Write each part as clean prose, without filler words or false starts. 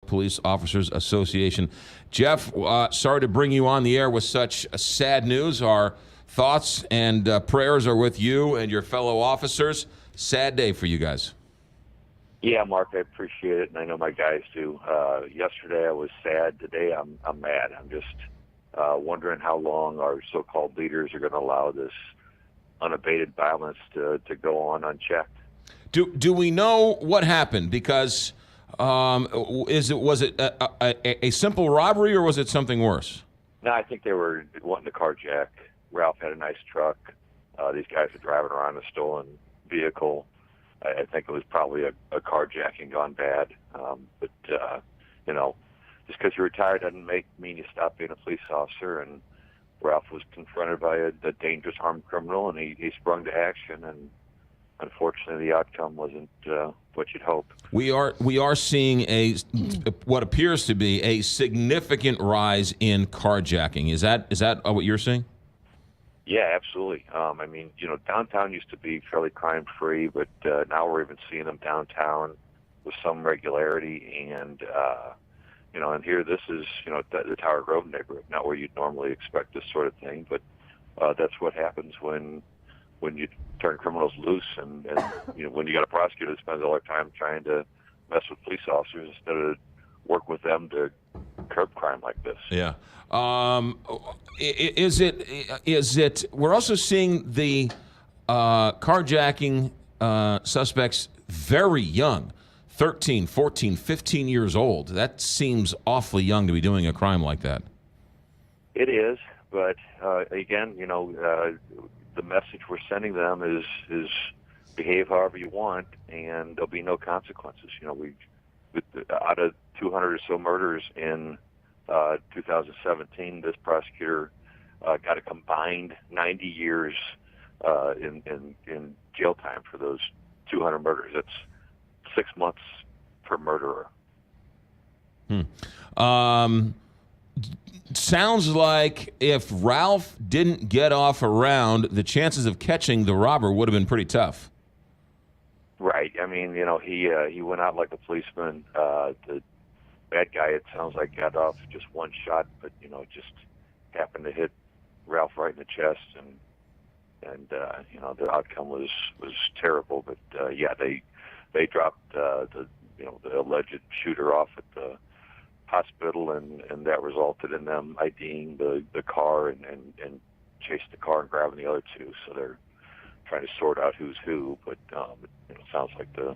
Police Officers Association. Jeff, sorry to bring you on the air with such sad news. Our thoughts and prayers are with you and your fellow officers. Sad day for you guys. Yeah, Mark, I appreciate it, and I know my guys do. Yesterday I was sad. Today I'm mad. I'm just wondering how long our so-called leaders are going to allow this unabated violence to go on unchecked. Do we know what happened? Because was it a simple robbery, or was it something worse? No, I think they were wanting to carjack. Ralph had a nice truck. These guys were driving around a stolen vehicle. I think it was probably a carjacking gone bad. But you know, just because you're retired doesn't mean you stop being a police officer. And Ralph was confronted by a dangerous armed criminal, and he sprung to action. And unfortunately, the outcome wasn't what you'd hope. We are seeing what appears to be a significant rise in carjacking. Is that what you're seeing? Yeah, absolutely. I mean, downtown used to be fairly crime-free, but now we're even seeing them downtown with some regularity. And and here this is the Tower Grove neighborhood, not where you'd normally expect this sort of thing, but that's what happens when you turn criminals loose, and when you got a prosecutor that spends all their time trying to mess with police officers instead of work with them to curb crime like this. Yeah. Is it? We're also seeing the carjacking suspects very young, 13, 14, 15 years old. That seems awfully young to be doing a crime like that. It is, but again, the message we're sending them is behave however you want, and there'll be no consequences. Out of 200 or so murders in 2017, this prosecutor got a combined 90 years in jail time for those 200 murders. That's 6 months per murderer. Sounds like if Ralph didn't get off around, the chances of catching the robber would have been pretty tough. Right. I mean, he went out like a policeman. The bad guy, it sounds like, got off just one shot, but just happened to hit Ralph right in the chest, and the outcome was terrible. But they dropped the alleged shooter off at the hospital, and that resulted in them IDing the car and chased the car and grabbing the other two. So they're trying to sort out who's who, but it sounds like the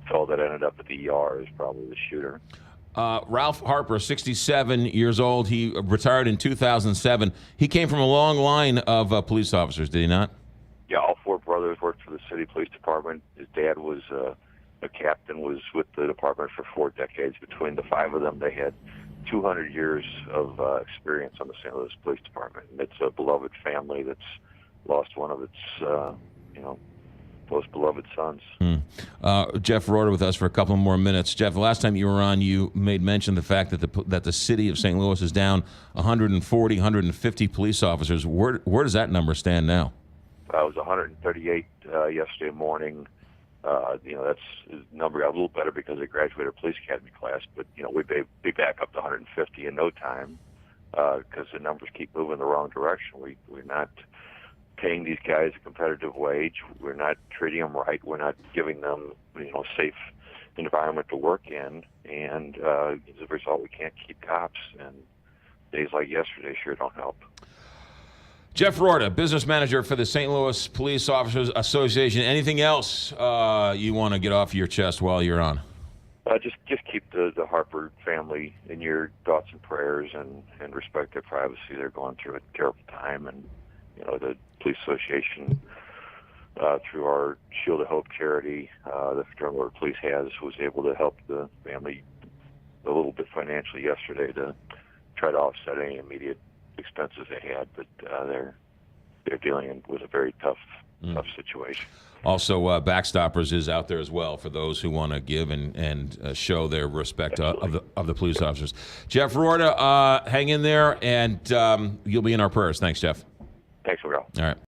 fellow that ended up at the ER is probably the shooter. Ralph Harper, 67 years old. He retired in 2007. He came from a long line of police officers, did he not? Yeah, all four brothers worked for the city police department. His dad was a captain, was with the department for 4 decades. Between the 5 of them, they had 200 years of experience on the St. Louis Police Department. And it's a beloved family that's lost one of its, most beloved sons. Jeff Roorda with us for a couple more minutes. Jeff, the last time you were on, you made mention of the fact that the city of St. Louis is down 140, 150 police officers. Where does that number stand now? It was 138 yesterday morning. That's a number got a little better because I graduated police academy class, but we'd be back up to 150 in no time because the numbers keep moving the wrong direction. We're not paying these guys a competitive wage. We're not treating them right. We're not giving them a safe environment to work in, and as a result, we can't keep cops. And days like yesterday sure don't help. Jeff Roorda, business manager for the St. Louis Police Officers Association. Anything else you want to get off your chest while you're on? Just keep the Harper family in your thoughts and prayers, and respect their privacy. They're going through a terrible time, and the Police Association, through our Shield of Hope charity, the Fraternal Order of Police was able to help the family a little bit financially yesterday to try to offset any immediate expenses they had, but they're dealing with a very tough situation. Also, Backstoppers is out there as well for those who want to give and show their respect of the police officers. Jeff Roorda, hang in there, and you'll be in our prayers. Thanks, Jeff. Thanks, McGraw. All right.